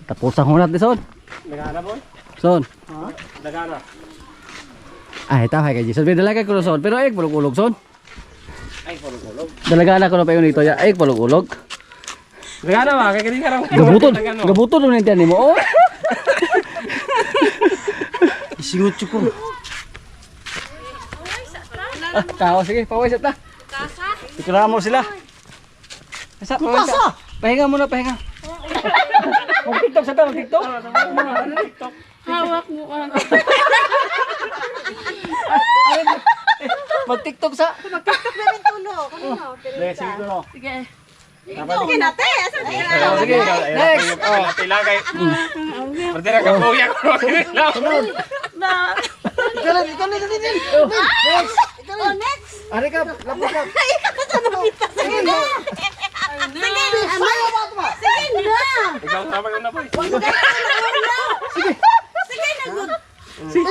Tapos ang hunat ni Son. Nagana boy? Son. Ha? Nagana. Ay, tahay kay Jesus. May dalaga ko Son. Pero ay ulog-ulog Son. Ay, pulog-ulog. Dalaga na ko na pa yun ito. Ay, ulog-ulog. Nagana ba? Kaya ka raw. Gabutod mo na mo. Oh. Isingot ko. Tao, sige, pawis at ta. Ikira mo sila. Asa, pawis at. Pahinga muna, pahinga. Mag-tiktok sa ta, mag-tiktok. Hawak mo ang... Mag-tiktok sa. Mag-tiktok na rin tulo. Sige, tulo. Sige. Sige natin. Sige, next. Tilagay. Perdera ka po yan. Ikaw na. Next. Oh, next. Ari ka, lapot ka. Sige na. Sige na. Ikaw sama ka na boy. Sige na, good. Sige,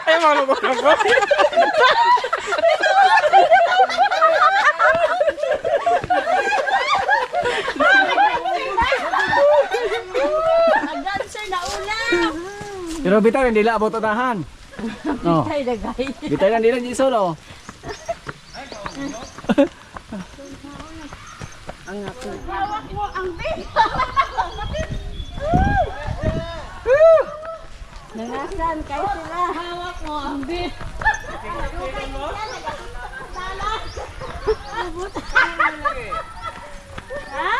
Ay, malulog na boy. Agad, sir, nauna. pero bitaw hindi la abot tahan. No. Ay, dagay. Bitaw lang dila Jason oh. Hawak mo ang bit. Nangasan kayo sila. Hawak mo ang bit. Ha?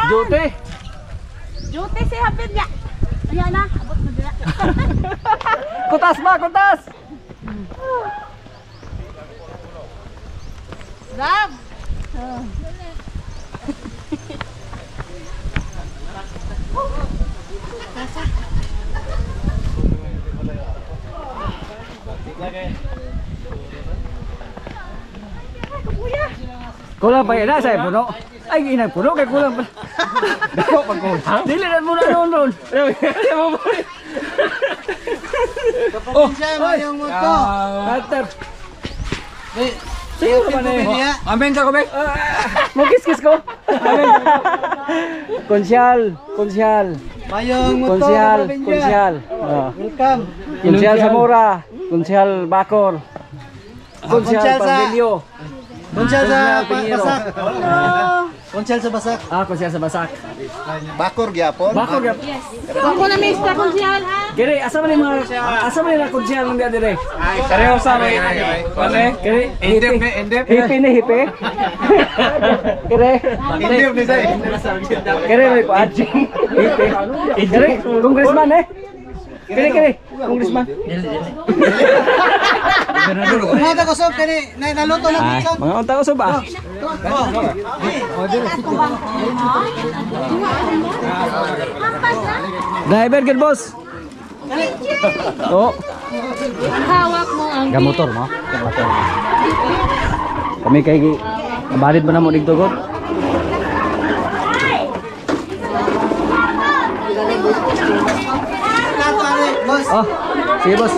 Jote. Duty si Hapid niya. Ayan na, abot mo dila. Kutas ba, kutas. Gab! Kulang pa yan sa puno. Ay, inang puno kay kulang pa. Dako pag kulang. Dili na muna noon. Oh, yung moto. Cutter. Sige naman eh. Amen ka ko, Bek. Mo kiss ko. Amen. Konsyal. Mayong motor. Konsyal. Welcome. Konsyal Zamora. Konsyal Bacor. Konsyal Pambilyo. Konsyal sa Pinheiro. Basak. Konsyal sa Basak. Konsyal sa Basak. Bakor gyapon. Bacor yap. Ako na Mr. Konsyal ha. Kiri, asa man yung mga konsyal ng dia dire? Pareho sa amin. Pare. Kiri, Indep. hipi ni hipi. Kiri. Indip ni say. Kiri may paad. Hipi. Kiri, congressman eh. Kiri, congressman. Mga ko sob kani naluto na pizza. Mga unta ko ba? Driver good boss. Oh, Hawak mo ang gamotor mo. Gamotor. Kami kay kabalit mo na mo dito god. Boss. Oh, sige boss.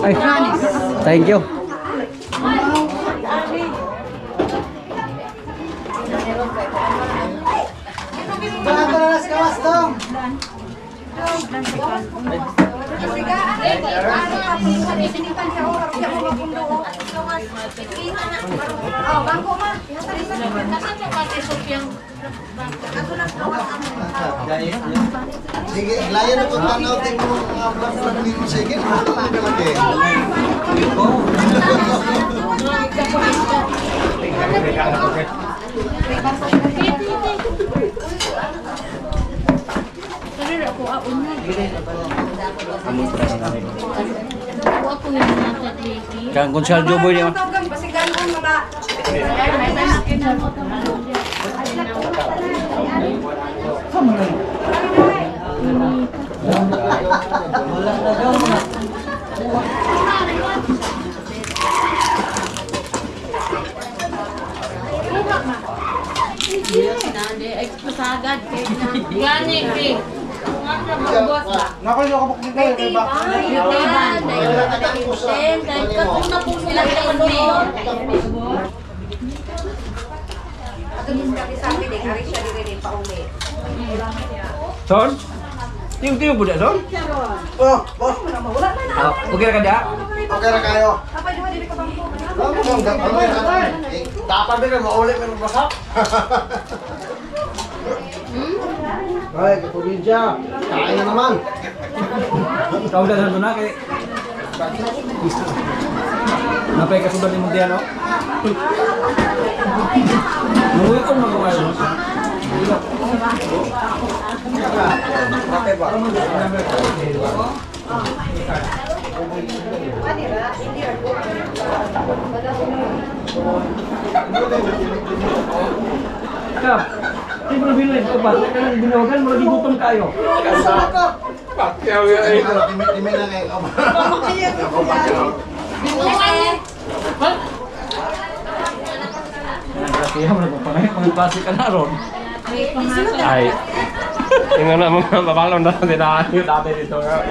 Ay, thank you. Bago na nas kawas dong. Sige, layan na po tanaw din mo mga vlog ni mo sige. Ako yung nasa TV. Kang konsyal Joboy niya. Pasagad. Gani, Bing. Son? Tiyong-tiyong po Son? Oh, boss. Okay na ka dia? Okay na kayo. Dapat din na maulit ng basap. Ay, kaprobinsya. Kain na naman. Ikaw na na kay napay kasunod ni Montiano. Nuwi ko magawayo. Okay ba? Kap, di mo bilhin ko ba? Kanang binawagan mo gigutom kayo. Dimi na kayo. Kaya mo na pangay pangpasi ka na ron. Ay. Yung ano mga babalon na dinaan yung dati dito nga.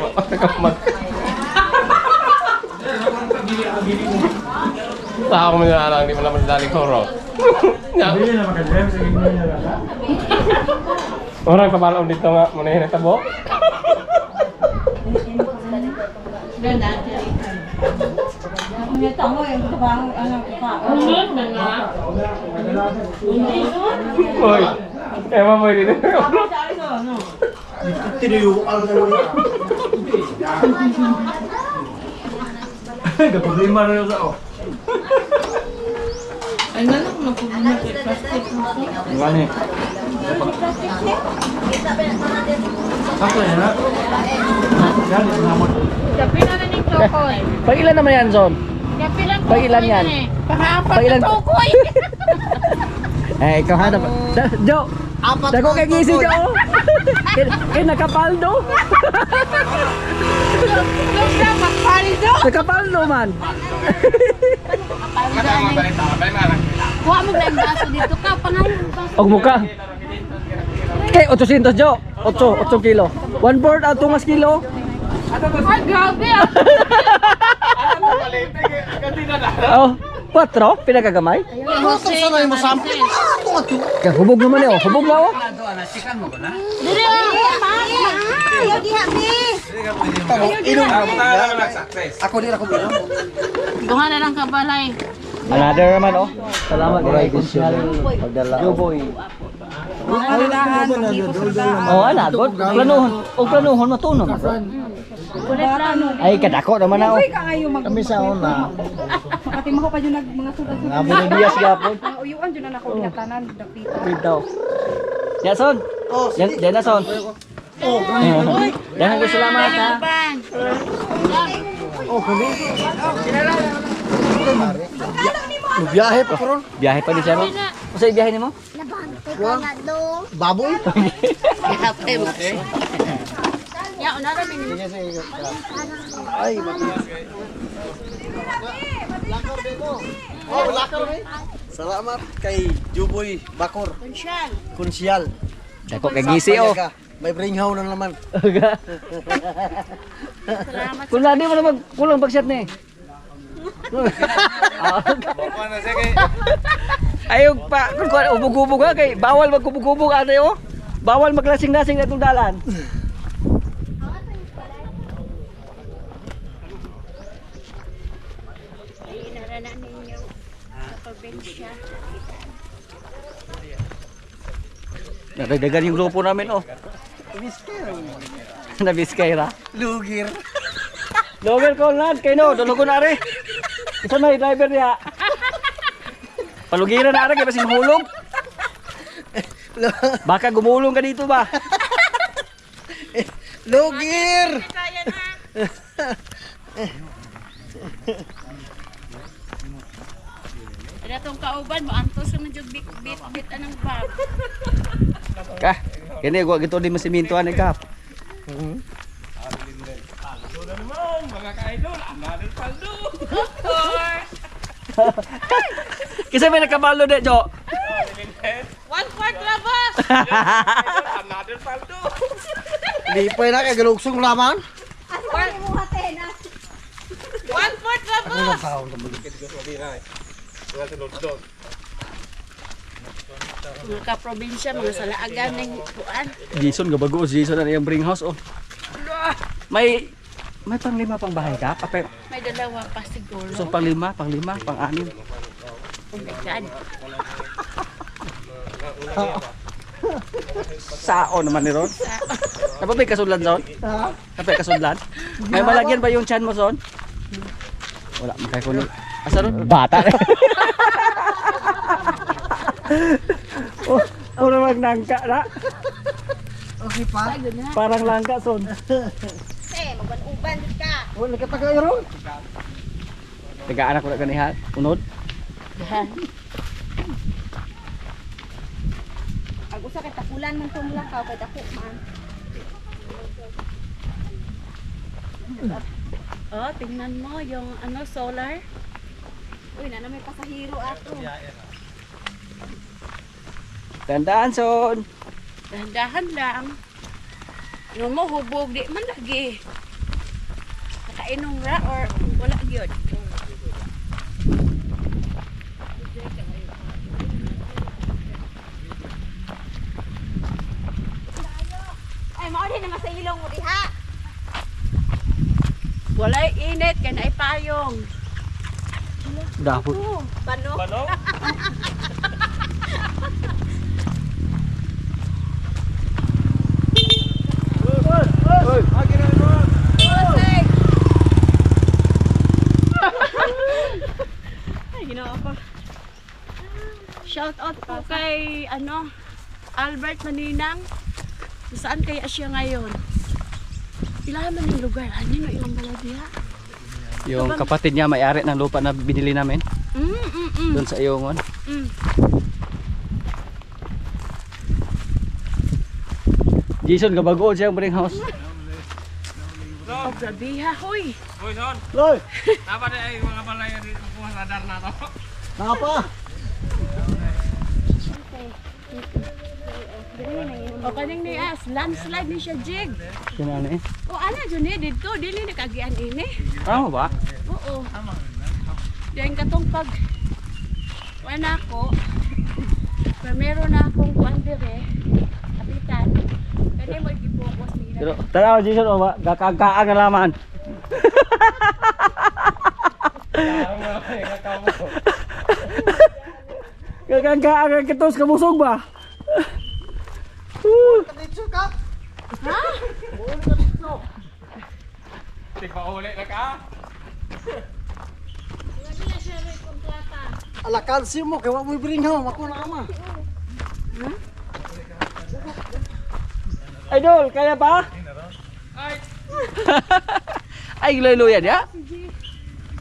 Tao ko mo na lang, di mo naman daling horror. Bili na maganda, sige mo na lang. Orang babalon dito nga, muna yung natabo. Ganda. Ang ito mo yung trabaho, ano, pa. Unod na nga. Uy, ewan mo dito. Tinuyukan ka naman. Problema na yun sa o. Ay, nanak na po na plastic mo po. Gani. Ako yan ha? Yan, naman. Gabi na rin yung tokoy. Pag ilan naman yan, Son? Gabi lang Pag ilan yan? Pang-apat Pag ilan? na tokoy. Eh, ikaw hanap. Jo! Dako kay gisi, Jo! Kay nakapaldo! Yung siya, magpalido. Nakapaldo man! Kuha mo na yung baso dito ka. Pangayon yung baso. Og muka. Kay 800 Jo. 8 kilo. 1/4 ang tungas kilo. Ay, grabe ah. Oh, 4 pinagagamay. Gusto sa mo sample. Kay hubog naman eh, oh. Hubog na oh. Dili Ayaw diha, be. Ako din ako bilang. Duha na lang kabalay. Another naman oh. Salamat kay pagdala. Joboy. Oh, ana god. Planuhon matunon. Ay kadako naman na oh. Kami sa una. Pati mo pa yung mga sulat. Ngamo ni Diaz gapon. Mga uyuan dyan na ako binatanan. Dakita. Dito. Ya son. Oh, Yan na son. Oh, yan salamat ha. oh, kami. Biyahe pa karon. Biyahe pa di siya no. Usa biyahe nimo? Baboy. Ya, unara min. Ay, oh, lakar ni. Salamat kay Juboy Bakor. Konsyal. Dako kay gisi oh. May bringhaw na naman. Kung lagi mo na magkulang pag-shot ni. Ayaw pa, kung ubog-ubog ha, kay bawal magkubog-ubog ano yun. Bawal maglasing-lasing na itong dalan. Nadagdagan yung grupo namin oh. Nabiskay ra. Lugir. Lower ko lad kay no, dulugo na re. Isa may driver niya. Palugiran na re kay basin hulog. Baka gumulong ka dito ba? Lugir. Ada tong kauban mo antos sa medyo bit anang bag. Ka, kini gua gitu di masimintuan ni kap. Mga ka-idol, another paldo. Kisa may nakabalo de, Jo. 1/4 labas. Another paldo. Di pa na kay galugsong laman. One fourth na po. Ano tao na mo? Mga ka-probinsya, mga salaagan ng kuan. Jason, gabago. Jason na yung bring house, oh. May pang-5 pang bahay ka? May dalawa pa siguro. So, pang-5, pang-6. Oh my God. Sao naman ni Ron? Dapat may kasudlan, Son? Dapat kasudlan? May malagyan ba yung chan mo, Son? Wala, makikunin. Asa Ron? Bata. Puro magnangka na. Okay pa. Parang langka, Son. Magban-uban ka. Wala ka tagay ron. Taga-anak ko na kaniha. Unod. Ang usa kay takulan man tumulakaw kay dako man. Oh, tingnan mo yung ano solar. Uy, na may pasahero ato. Tandaan, Son. Dahan-dahan lang. Yung mo hubog di man lagi. Nakainom ra or wala gyud. Ay, mao din naman sa ilong mo diha. Wala init kay naay payong. Dapot. Bano? Ay, ginawa ko. Shout out po kay Albert Maninang. Saan kaya siya ngayon? Ilahan man yung lugar. Ano yung ilang baladiya? Yung kapatid niya may-ari ng lupa na binili namin. Doon sa Iyongon. Jason, gabagoon siya ang bring house. Oh, grabe ha, hoy. Hoy, Son. Loy, Dapat ay mga balay dito po sa radar na to. napa? O kaning ni landslide ni siya jig. Sino ano eh? O ana jud ni dito dili na kagian ini. Ano ba? Oo. Diyan katong pag wala ko. Pero meron na akong kuan dire. Kapitan. Kani mo i-focus nila. Pero tanaw Jason, o ba? Gakagaang na laman. Gakagaang ang kitos kabusog ba? Dito ka. Di pa uli na ka. Ala kalsiyum mo kay wa mo bring home ako na ama. Idol, kaya pa? Ay, giloy-loyan ya?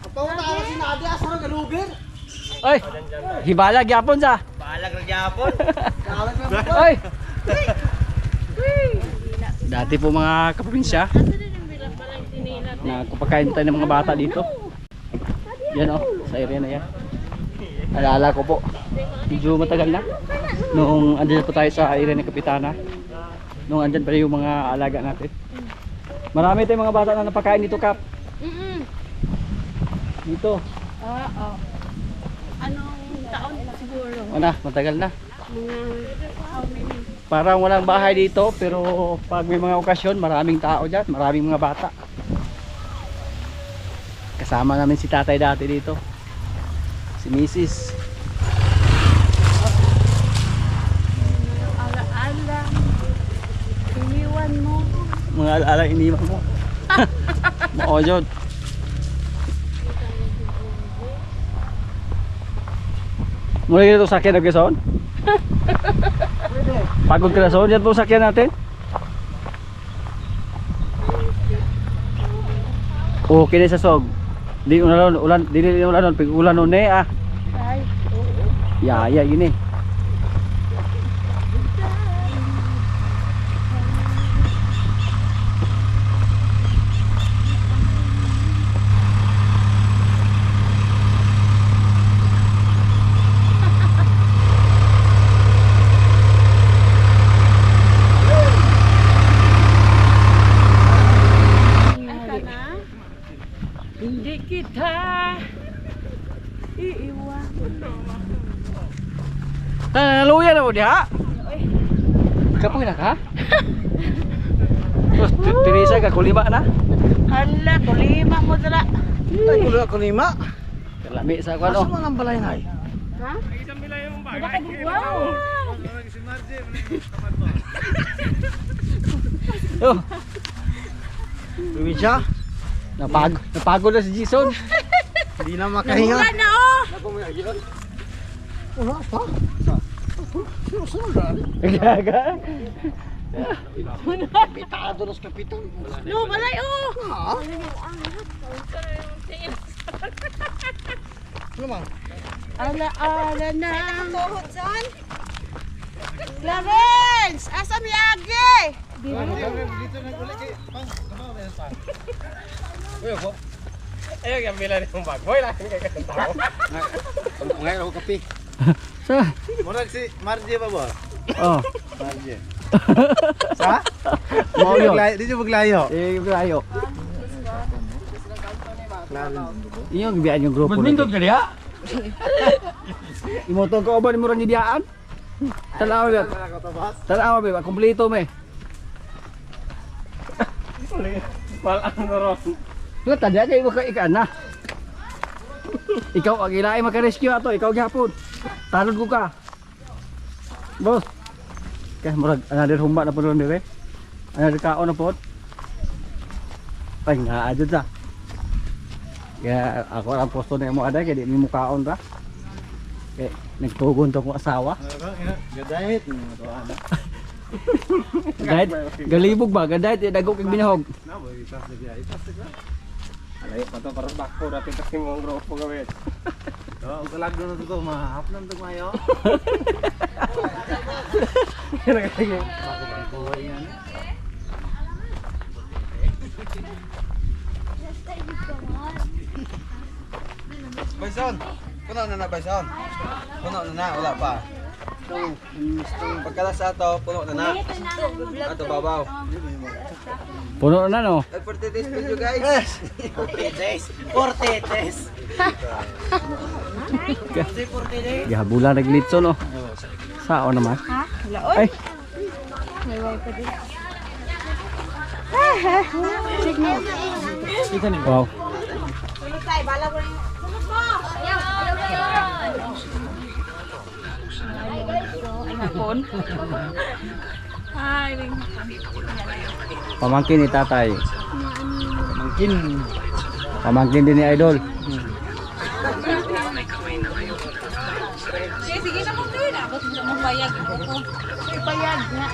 Apaw ta ala si Nadia sa galugir. Oy, hibala gyapon sa. Balag ra gyapon. Kalat na. Oy. Dati po mga kaprobinsya, na kupakain tayo ng mga bata dito. Yan oh, sa area na yan. Alala ko po, medyo matagal na. Noong andyan po tayo sa area ng Kapitana. Noong andyan pa yung mga alaga natin. Marami tayong mga bata na napakain dito, Kap. Dito. Oo. Anong taon siguro? Ano, matagal na. Mga how many? Parang walang bahay dito, pero pag may mga okasyon, maraming tao dyan, maraming mga bata. Kasama namin si tatay dati dito. Si Mrs. Ala-ala. Iniwan mo. Mga alaala iniwan mo. Maojod. Mula dito sakyan na Quezon? Pagod ka na Son, yan po sakyan natin. Okay na sa sog. Di ulan, di ulan, pag ulan nun eh ah. Ay, oo. Yaya yun eh. Naluya na mo diha. Kapoy na ka? Terus Teresa ka kulima na. Hala, kulima mo dala. Ay, kulo ako lima. Lami sa kuno. Asa man ang balay na? Ha? Wow. Oh, Luisa, napagod na si Jason. hindi na makahinga. Wala na oh. Wala pa. Gaga. Pitado nos kapitan. No, balay oh. Ano man? Ala na. Tuhod son. Clarence, asa mi agi? Dito na ulit kay pang. Ayaw yung bila ni mong bag. Boy lang kay tao. Ngayon ako kape. Sa. Murag si Margie ba ba? Oh. Margie. Sa? Mo yo. Di mo maglayo. Eh, layo. Iyo gibiyaan yung grupo. Badminton ka diha? Imotong ko ba ni murang gibiyaan? Tanaw ba? Tanaw ba? Kompleto me. Wala ano ron. Nga tadya kay mo ka ikan na. Ikaw ang ilaay maka-rescue ato, ikaw gyapon. Tanod ko ka. Boss. Kaya murag another humba na po ron dire. Another kaon na po. Pag nga adyo sa. Kaya ako ang posto na mo ada kaya di mo kaon ra. Kaya nagtugon to kong asawa. Gadahit. Gadahit, galibog ba? Gadahit, dagok kang binahog. Alay pa to para bako dati kasi mong grupo gawin. Oh, talag na to mahap nang tumayo. Bison, puno na na Bison. Puno na na, wala pa. Pagkalas ato, puno na na. Ato babaw. Puno na no? Ay, 40 days pa you guys. 40 days. 40 days. Gahabula naglitso no? Sao naman? Ha? Wala oy. Ay, May way pa din. Check mo. wow. Tulog tayo, bala mo rin. Tulog mo! Ay, hapon. Ay, ring. Pamangkin ni tatay. Mungkin Pamangkin din ni Idol. Sige na mo din. Abot mo mo bayag ko. May payag nga.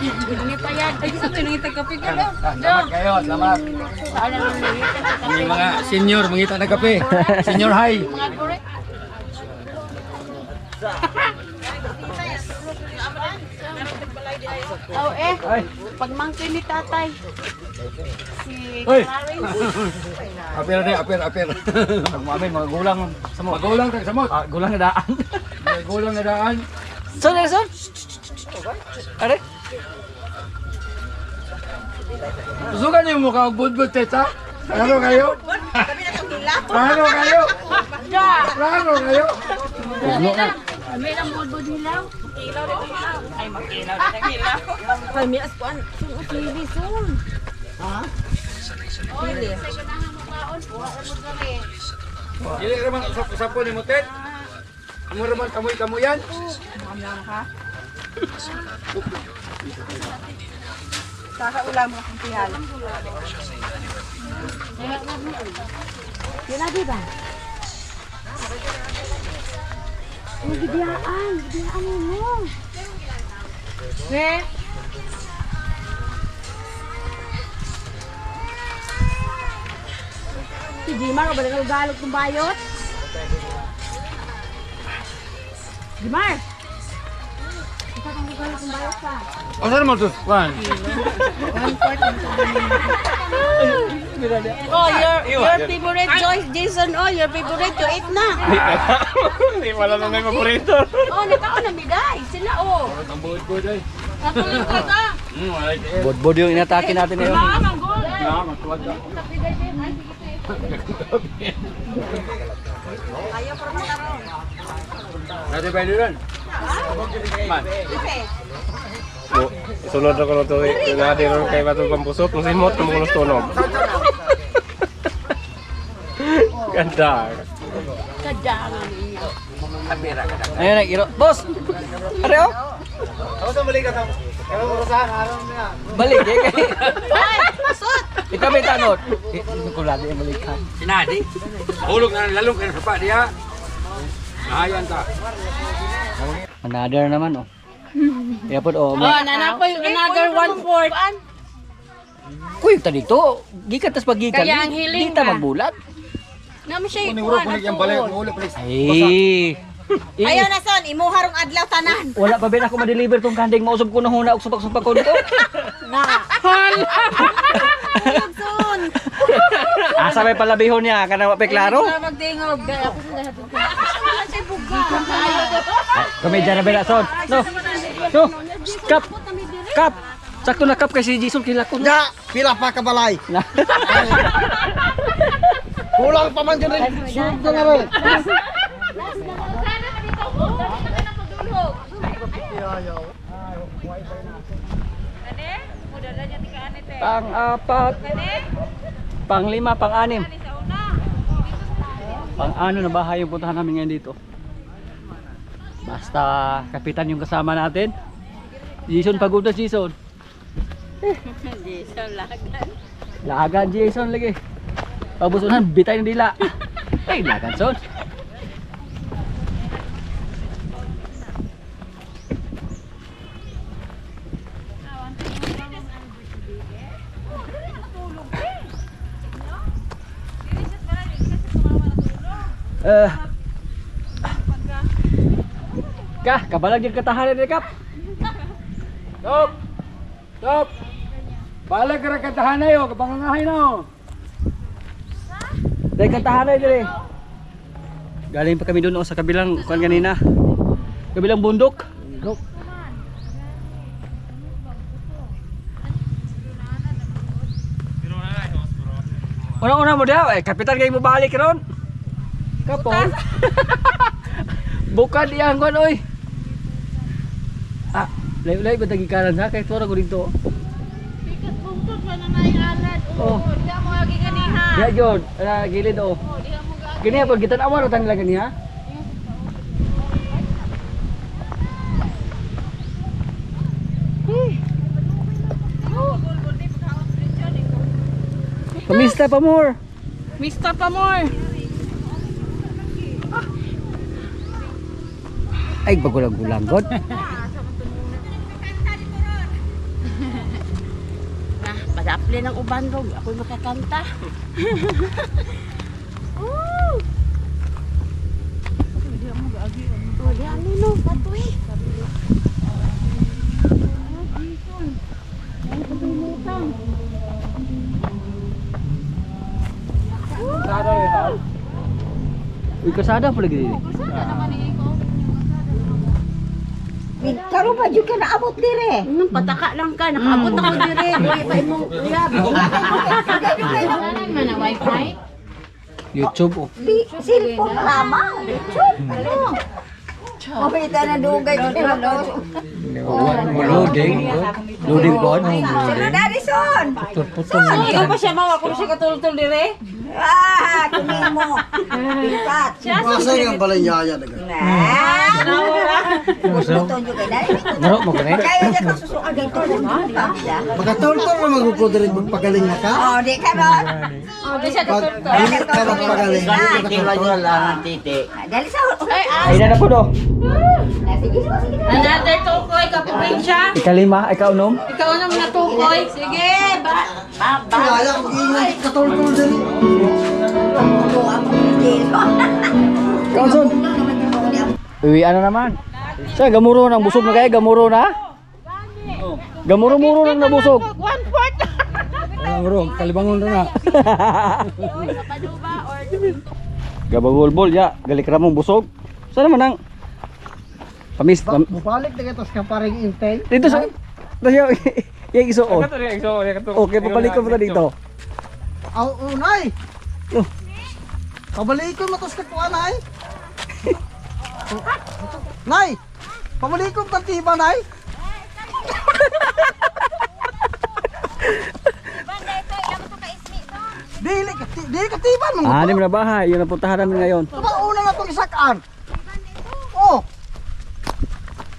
May payag. Ay, sa tuwing itagkapi ka daw. Salamat kayo, salamat. Sana nang liit. Yung mga senior, mangita na kape. Senior high. Mga gure. Oh Ay, pagmangkin ni tatay. Si Hoy! Clarence. Apir. pagmamin mga gulang sa mo. Magulang tag samot. Ah, gulang na daan. Magulang na daan. Son, son. Are? Susukan niyo mukha og budbud teta. Ano kayo? Ano kayo? Ano kayo? Uglo na. May lang mo dilaw. Ilaw rin ilaw. Ay, mag-ilaw rin ang ilaw. Ay, may askuan. Pili son. Pili. Dili raman usap-usapo ni Mutet. Amo raman kamoy-kamoyan. Kakaulam mo akong tihal. Yan na, diba? Ang gidiyaan mo. Eh? Si Jimar, o ba nagagalog ng bayot? Jimar! Ikaw kang gagalog ng bayot ka. Asa mo to? Wan. Oh, your favorite choice, Jason. Oh, your favorite to eat na. Hindi pala na may paborito. Oh, nakaon na miday. Sila, oh. Ang buod-buod ay. Natulog ka ka. Bod-bod yung inatake natin ngayon. Manggol. Dati ba yun? Sunod ako nito. Nadi ron kay Batong Pampusot. Musimot na mga tunog. Ganda. Kadangan ninyo. Ayun na, iro. Boss! Are oh! Balik eh kay. Ay, masot! Ikaw may tanot. Ito ko lagi yung balikan. Sinadi. Hulog na lalong kay pa dia. Ayan ta. Another naman oh. Kaya po oh. Oh, nanapoy another 1/4. Kuy, ta dito. Gikan tas pagikan. Kaya ang hiling Di ta ka. magbulat. Naman siya Kuniguro ikuha kunig yang na balik, to. uli please. Ayaw na son, imuharong adlaw tanan. Wala pa bin ako ma-deliver tong kanding mausog ko na huna og supak-supak ko dito. Na. Son. Asa may palabihon niya kana wa pa klaro. Magdingog. Ako sa hatod ko. Wala siya buga. Kami dyan na binason. No. No. Kap. Kap. Sakto na kap kay si Jason kila ko. Ya, pila pa ka balay. Kulang pa man dyan rin. Sud na rin. Pang-apat. Pang-lima, pang-anim. Pang-ano na bahay yung puntahan namin ngayon dito. Basta kapitan yung kasama natin. Jason, pagod na Jason. Jason lagan. Lagan Jason lagi. Pabusunan, bitay ng dila. Ay, lagan son. Kabalag yung katahanan ni Kap. Stop. Stop. Balag ka katahanay o, kapangangahay no. Dahil katahanan dire. Galing pa kami doon sa kabilang kuan kanina. Kabilang bundok. Una-una mo daw, kapitan kayo mo balik ron. Kapon. Bukan diyan kuan oy. Ah, layo-layo ba tagikalan ha kay tora ko dito. Pikat bungtot pa na naialat. Oh. Di mo agi ganiha. Ya jod, gilid oh. Di mo ga. Kini apa kita awal tan lang niya. Pamista pa more. Mr. Pamor. Ay bagulang-gulang god. Nah, padapli ng uban dog. Ako'y makakanta. Oh, di ano no, patuloy. Uy kasada pala gini. Karo ba jud ka naabot dire? Pataka lang ka, nakaabot ako dire. Dili pa imong uyab. Man na wifi. YouTube oh. Cellphone lamang. Ano? Mabita na dugay dito. Loading. Loading god. Sino dari son? Ikaw pa siya mawa kung siya katultol dire. Ah, kumimo. Pikat. Masa yung balanyaya na gano'n. Gusto nyo kay dai. Ngaro mo kani? Kaya niya kasusuan dito na. Magkatultol na magpupudirin magpagaling na ka. Oh, di ka ba? Oh, di siya katultol. Dili ka magpagaling. Dali sa Ay na po do. sige, sige. Another tukoy ka probinsya. Ikalima, ikaw unom. Ikaw na mga tukoy. Sige, ba. Kaya kung ingay katultol din. Kaunson. Uy, ano naman? Sa gamuro nang busog na kaya gamuro na? Gamuro-muro nang nabusog. 1/4. Bro, kalibangon na. Paduba or Gabagol-bol ya, galik ra mong busog. Sa naman ang Bupalik na kitos ka paring intay. dito sa yung isuot. Oh. Okay, papalik ko muna dito. Aw, unay. Oh. Kabalik ko matos ka po anay. Nay. Pamalikot ng tiba na Dili katiban mo. Anim na bahay, yun ang puntahan namin ngayon. Ito ba una na itong isakaan? Oh.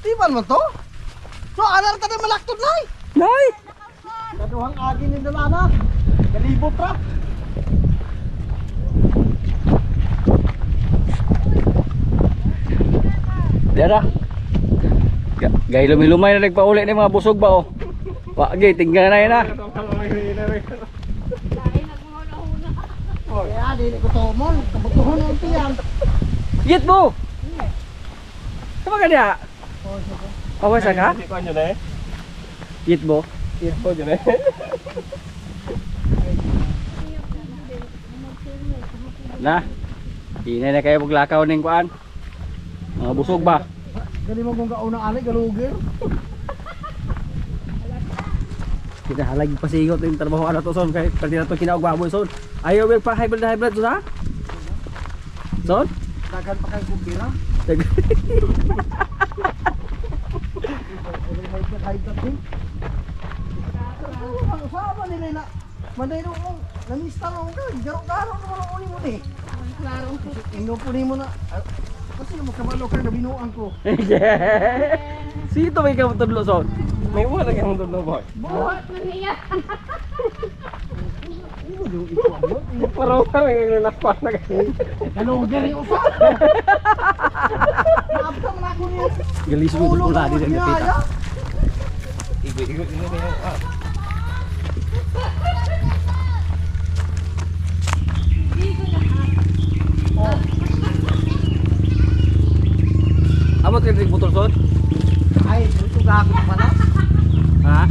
Tiban mo to? So, alar ka din malaktod na Nay! Kaduhang agi ni Dalana. Galibot ra. Dara. Gay lumilumay na nagpauli ng mga busog ba oh. Wagi, tingnan na yun ah. Kaya, dili ko to mo. Kabutuhon ang tiyan. Git mo! Sama ka niya? Okay sa ka? Hindi ko nyo na eh. Git mo? Tirpo dyan eh. Na. Hinay na kayo maglakaw ng kuan. Mga busog ba? Gali mo kung kauna alay, galugir. Kinahalag pasigot yung trabaho ano to son kay pati na to kinaugbaboy son. Ayaw wer pa hybrid to sa? Son? Dagan pa kayo kumpira. Ang sama nila na. Manday nung namista nung ka. Garo-garo naman ang uli mo ni. Klarong po. Ino po ni mo na. Kasi naman kamalo ka nabinuang ko. Sito may kamutudlo son. May wala kang doon boy. Buhat na niya. Parang may nakpas na kasi. Galugir yung usa. Maabta mo na ako niya. Galis mo Ulo pula mo di na kita. niya. Igo-igo ini kayo. Amo trik motor son? Ay, ito gagawin pa na. Ha?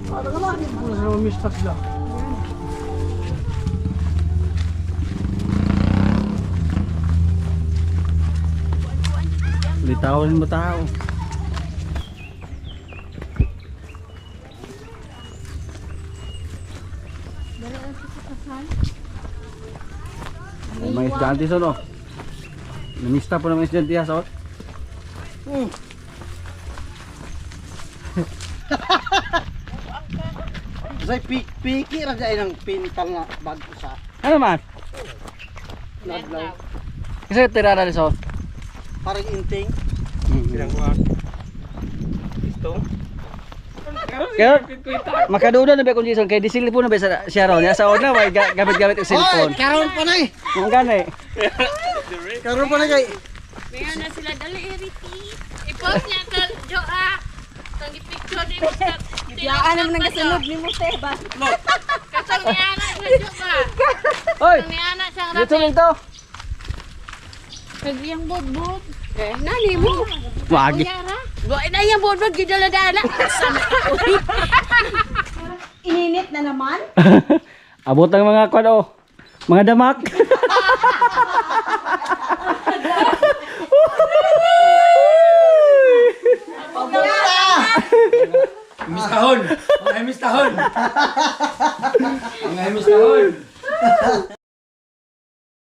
Ano ka lang? Hindi ko na mistak sila. Litawin mo tao. May mga estudyante son oh. Namista po ng mga estudyante ha son. Say piki ra dai ng pintal na bag ko sa Ano man? ladlaw. Kasi tirara ni son. Parang inting. Bilang kuha. Ito. Kaya makaduda na ba kung Jason kay disilip po na ba sa siya ron. Sa una may gamit-gamit yung cellphone. Karon pa nay. Ang gani. Karon pa nay kay. Mayroon na sila dali iriti. I-post niya ka, Jo ah. Kung i-picture din mo sa... Biyaan naman ang kasunod ni mo, Seba. Kasal ni Ana sa Jo ka. Hoy! Kasal ni Ana siyang Dito rapi. lang to. Kagliyang bod-bod. Eh, nani mo. Wagi. Yara. Buhay na yung bodbod, gidala-dala. Ininit na naman. Abot ang mga kwan oh. Mga damak. Mistahon. Mga mistahon. Mga mistahon.